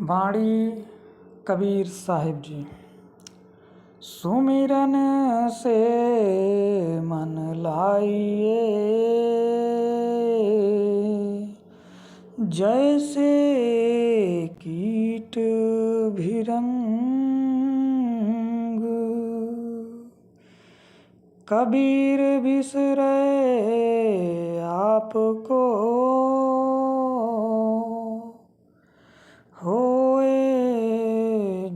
बाणी कबीर साहिब जी। सुमिरन से मन लाइए, जैसे कीट भिरंग। कबीर बिसरे आपको, होए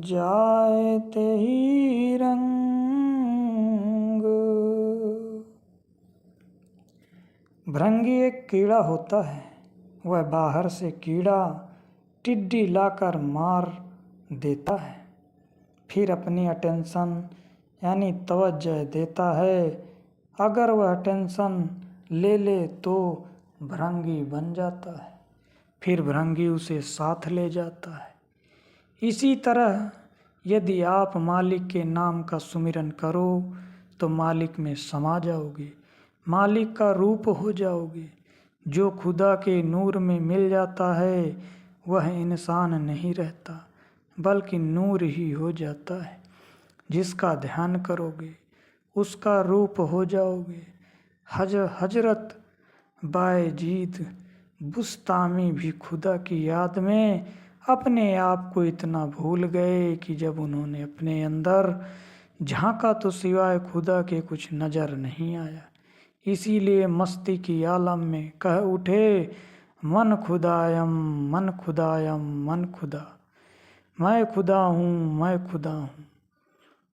जाए तेहि रंग। भृंगी एक कीड़ा होता है। वह बाहर से कीड़ा टिड्डी लाकर मार देता है, फिर अपनी अटेंशन यानी तवज्जो देता है। अगर वह अटेंशन ले ले तो भृंगी बन जाता है, फिर भृंगी उसे साथ ले जाता है। इसी तरह यदि आप मालिक के नाम का सुमिरन करो तो मालिक में समा जाओगे, मालिक का रूप हो जाओगे। जो खुदा के नूर में मिल जाता है वह इंसान नहीं रहता, बल्कि नूर ही हो जाता है। जिसका ध्यान करोगे उसका रूप हो जाओगे। हजरत बायजीद बुस्तामी भी खुदा की याद में अपने आप को इतना भूल गए कि जब उन्होंने अपने अंदर झांका तो सिवाय खुदा के कुछ नज़र नहीं आया। इसीलिए मस्ती की आलम में कह उठे, मन खुदायम मन खुदायम मन खुदा, मैं खुदा हूँ मैं खुदा हूँ।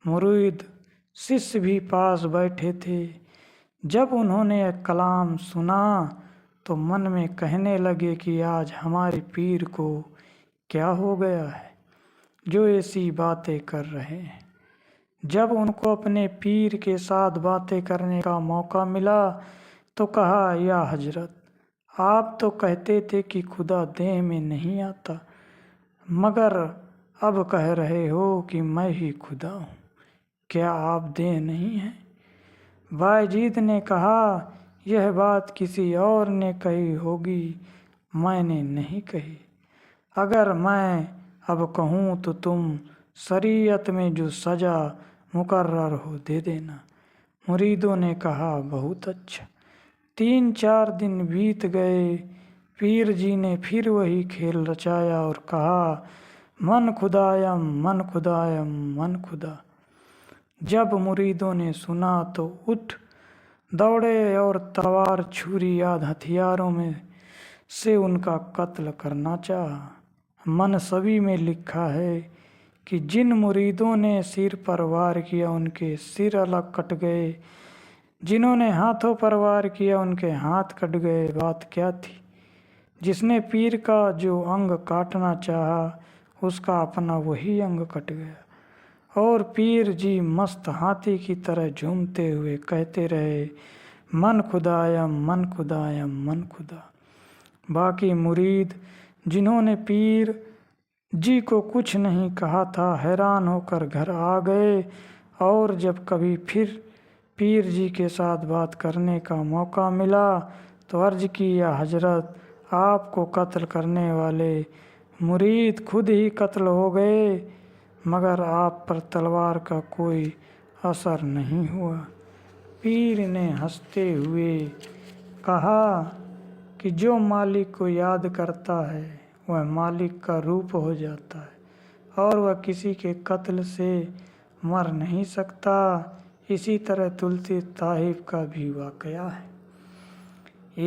मुरीद शिष्य भी पास बैठे थे। जब उन्होंने एक कलाम सुना तो मन में कहने लगे कि आज हमारे पीर को क्या हो गया है जो ऐसी बातें कर रहे हैं। जब उनको अपने पीर के साथ बातें करने का मौका मिला तो कहा, या हजरत, आप तो कहते थे कि खुदा देह में नहीं आता, मगर अब कह रहे हो कि मैं ही खुदा हूँ। क्या आप देह नहीं हैं? बायजीद ने कहा, यह बात किसी और ने कही होगी, मैंने नहीं कही। अगर मैं अब कहूँ तो तुम शरीयत में जो सज़ा मुकर्रर हो दे देना। मुरीदों ने कहा, बहुत अच्छा। 3-4 दिन बीत गए। पीर जी ने फिर वही खेल रचाया और कहा, मन खुदायम मन खुदायम मन खुदा। जब मुरीदों ने सुना तो उठ दौड़े और तलवार छुरी आदि हथियारों में से उनका कत्ल करना चाहा। मनसबी में लिखा है कि जिन मुरीदों ने सिर पर वार किया उनके सिर अलग कट गए, जिन्होंने हाथों पर वार किया उनके हाथ कट गए। बात क्या थी? जिसने पीर का जो अंग काटना चाहा उसका अपना वही अंग कट गया। और पीर जी मस्त हाथी की तरह झूमते हुए कहते रहे, मन खुदायम मन खुदायम मन खुदा। बाकी मुरीद जिन्होंने पीर जी को कुछ नहीं कहा था हैरान होकर घर आ गए, और जब कभी फिर पीर जी के साथ बात करने का मौका मिला तो अर्ज की, या हजरत, आपको कत्ल करने वाले मुरीद खुद ही कत्ल हो गए, मगर आप पर तलवार का कोई असर नहीं हुआ। पीर ने हंसते हुए कहा कि जो मालिक को याद करता है वह मालिक का रूप हो जाता है और वह किसी के कत्ल से मर नहीं सकता। इसी तरह तुलसी साहिब का भी वाकया है।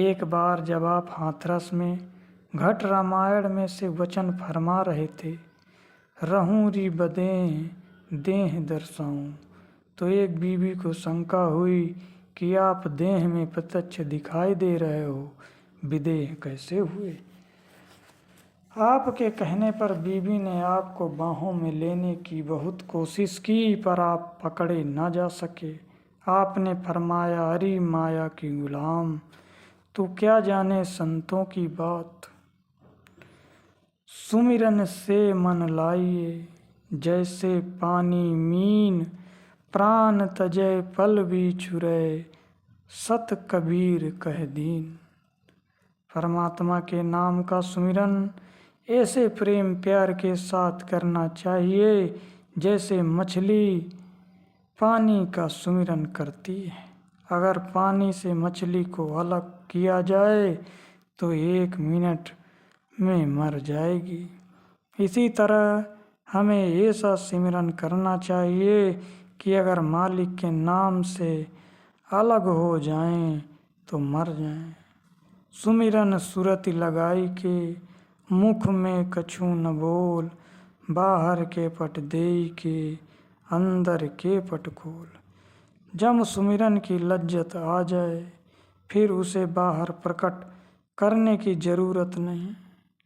एक बार जब आप हाथरस में घट रामायण में से वचन फरमा रहे थे, रहूं री बदें देह दर्शाऊं, तो एक बीबी को शंका हुई कि आप देह में प्रत्यक्ष दिखाई दे रहे हो, विदेह कैसे हुए? आपके कहने पर बीबी ने आपको बाहों में लेने की बहुत कोशिश की, पर आप पकड़े न जा सके। आपने फरमाया, अरे माया की गुलाम, तू क्या जाने संतों की बात। सुमिरन से मन लाइए, जैसे पानी मीन, प्राण तजय पल भी छुरे, सत कबीर कह दीन। परमात्मा के नाम का सुमिरन ऐसे प्रेम प्यार के साथ करना चाहिए जैसे मछली पानी का सुमिरन करती है। अगर पानी से मछली को अलग किया जाए तो 1 मिनट में मर जाएगी। इसी तरह हमें ऐसा सिमरन करना चाहिए कि अगर मालिक के नाम से अलग हो जाएं तो मर जाएं। सुमिरन सुरति लगाई के मुख में कछु न बोल, बाहर के पट देई के अंदर के पट खोल। जब सुमिरन की लज्जत आ जाए फिर उसे बाहर प्रकट करने की ज़रूरत नहीं,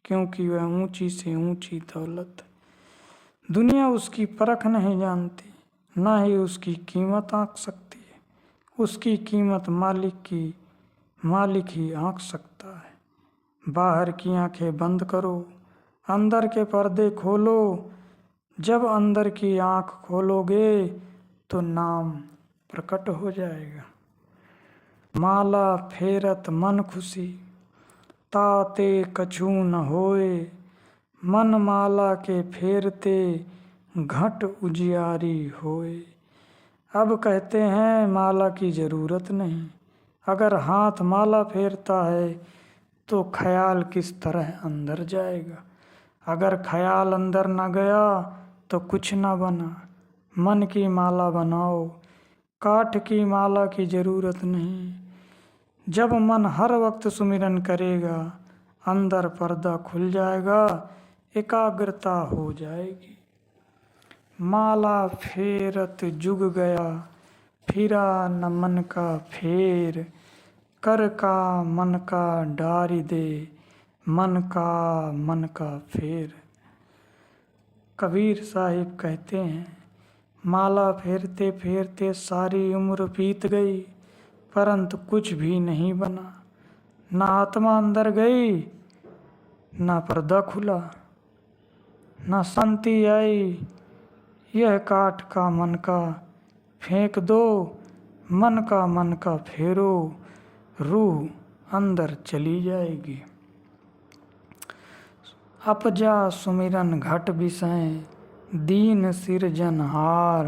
क्योंकि वह ऊंची से ऊंची दौलत है। दुनिया उसकी परख नहीं जानती, ना ही उसकी कीमत आंक सकती है। उसकी कीमत मालिक ही आंक सकता है। बाहर की आंखें बंद करो, अंदर के पर्दे खोलो। जब अंदर की आंख खोलोगे तो नाम प्रकट हो जाएगा। माला फेरत मन खुशी, ताते कछु न होए। मन माला के फेरते घट उजियारी होए। अब कहते हैं माला की ज़रूरत नहीं। अगर हाथ माला फेरता है तो ख्याल किस तरह अंदर जाएगा। अगर ख्याल अंदर न गया तो कुछ न बना। मन की माला बनाओ, काठ की माला की ज़रूरत नहीं। जब मन हर वक्त सुमिरन करेगा अंदर पर्दा खुल जाएगा, एकाग्रता हो जाएगी। माला फेरत जुग गया, फिरा न मन का फेर। कर का मन का डारी दे, मन का फेर। कबीर साहिब कहते हैं, माला फेरते फेरते सारी उम्र बीत गई, परंतु कुछ भी नहीं बना। ना आत्मा अंदर गई, ना पर्दा खुला, ना शांति आई। यह काठ का मन का फेंक दो, मन का फेरो, रूह अंदर चली जाएगी। अपजा सुमिरन घट बिसै, दीन सिरजनहार।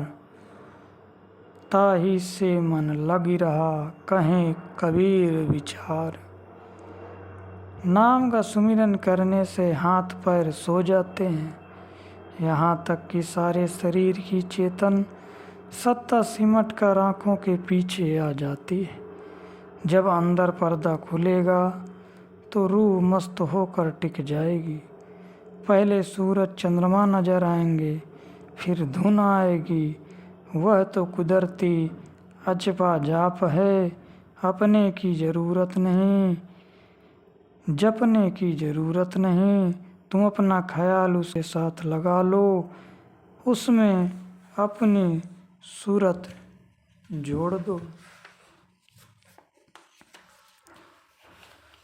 ताही से मन लगी रहा, कहें कबीर विचार। नाम का सुमिरन करने से हाथ पैर सो जाते हैं, यहाँ तक कि सारे शरीर की चेतन सत्ता सिमट कर आँखों के पीछे आ जाती है। जब अंदर पर्दा खुलेगा तो रूह मस्त होकर टिक जाएगी। पहले सूरज चंद्रमा नजर आएंगे, फिर धुन आएगी। वह तो कुदरती अचपा जाप है, अपने की ज़रूरत नहीं, जपने की ज़रूरत नहीं। तुम अपना ख्याल उसे साथ लगा लो, उसमें अपनी सूरत जोड़ दो।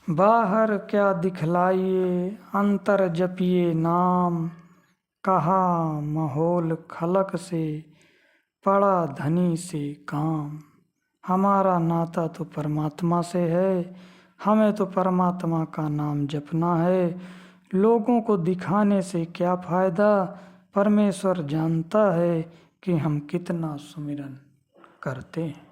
बाहर क्या दिखलाइए, अंतर जपिए नाम। कहा माहौल खलक से, पड़ा धनी से काम। हमारा नाता तो परमात्मा से है, हमें तो परमात्मा का नाम जपना है। लोगों को दिखाने से क्या फ़ायदा, परमेश्वर जानता है कि हम कितना सुमिरन करते हैं।